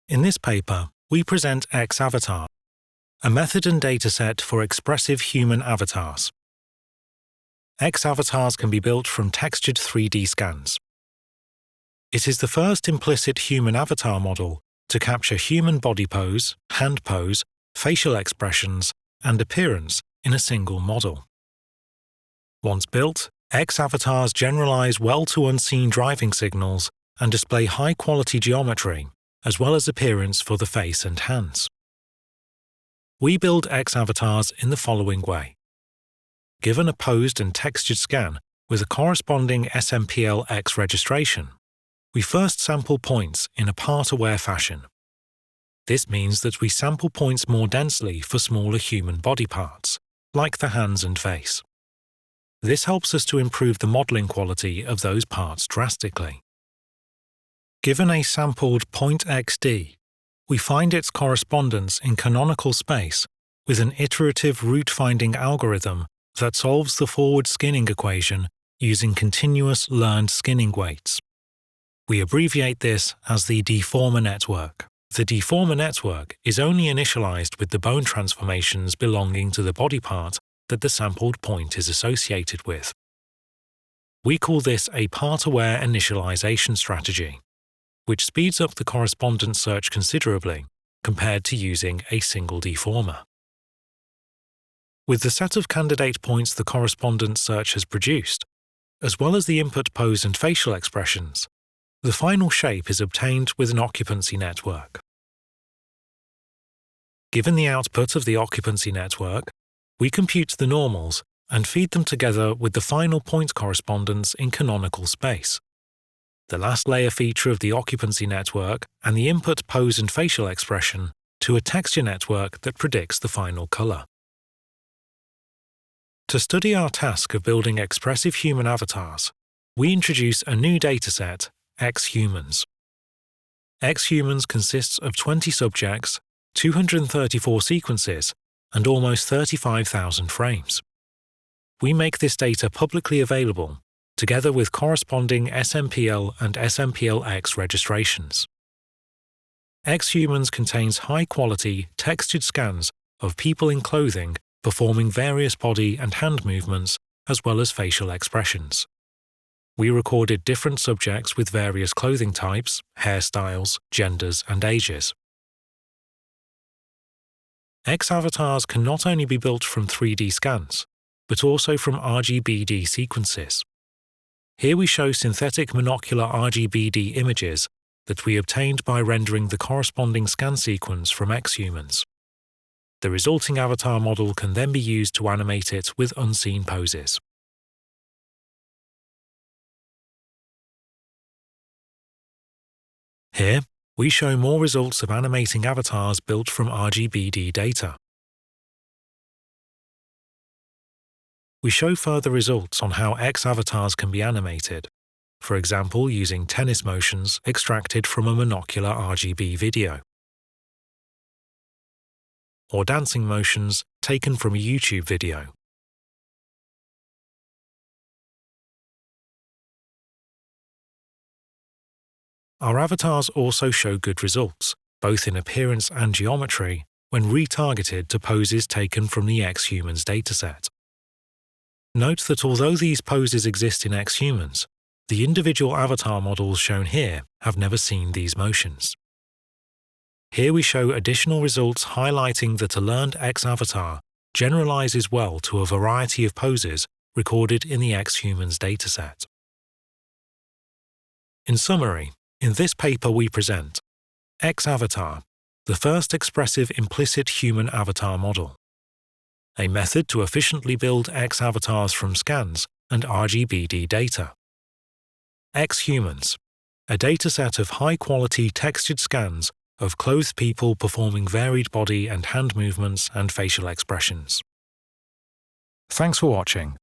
In this paper, we present X-Avatar, a method and dataset for expressive human avatars. X-Avatars can be built from textured 3D scans. It is the first implicit human avatar model to capture human body pose, hand pose, facial expressions, and appearance in a single model. Once built, X-Avatars generalize well to unseen driving signals and display high-quality geometry, as well as appearance for the face and hands. We build X-Avatars in the following way. Given a posed and textured scan with a corresponding SMPL-X registration, we first sample points in a part-aware fashion. This means that we sample points more densely for smaller human body parts, like the hands and face. This helps us to improve the modeling quality of those parts drastically. Given a sampled point XD, we find its correspondence in canonical space with an iterative root-finding algorithm that solves the forward skinning equation using continuous learned skinning weights. We abbreviate this as the deformer network. The deformer network is only initialized with the bone transformations belonging to the body part that the sampled point is associated with. We call this a part-aware initialization strategy, which speeds up the correspondence search considerably compared to using a single deformer. With the set of candidate points the correspondence search has produced, as well as the input pose and facial expressions, the final shape is obtained with an occupancy network. Given the output of the occupancy network, we compute the normals and feed them together with the final point correspondence in canonical space, the last layer feature of the occupancy network and the input pose and facial expression to a texture network that predicts the final color. To study our task of building expressive human avatars, we introduce a new dataset, X-Humans. X-Humans consists of 20 subjects, 234 sequences, and almost 35,000 frames. We make this data publicly available, together with corresponding SMPL and SMPL-X registrations. X-Humans contains high-quality, textured scans of people in clothing performing various body and hand movements as well as facial expressions. We recorded different subjects with various clothing types, hairstyles, genders, and ages. X-Avatars can not only be built from 3D scans, but also from RGB-D sequences. Here we show synthetic monocular RGB-D images that we obtained by rendering the corresponding scan sequence from X-Humans. The resulting avatar model can then be used to animate it with unseen poses. Here, we show more results of animating avatars built from RGB-D data. We show further results on how X-Avatars can be animated, for example using tennis motions extracted from a monocular RGB video, or dancing motions taken from a YouTube video. Our avatars also show good results, both in appearance and geometry, when retargeted to poses taken from the X-Humans dataset. Note that although these poses exist in X-Humans, the individual avatar models shown here have never seen these motions. Here we show additional results highlighting that a learned X-Avatar generalizes well to a variety of poses recorded in the X-Humans dataset. In summary, in this paper we present X-Avatar, the first expressive implicit human avatar model, a method to efficiently build X-Avatars from scans and RGB-D data. X-Humans, a dataset of high-quality textured scans of clothed people performing varied body and hand movements and facial expressions. Thanks for watching.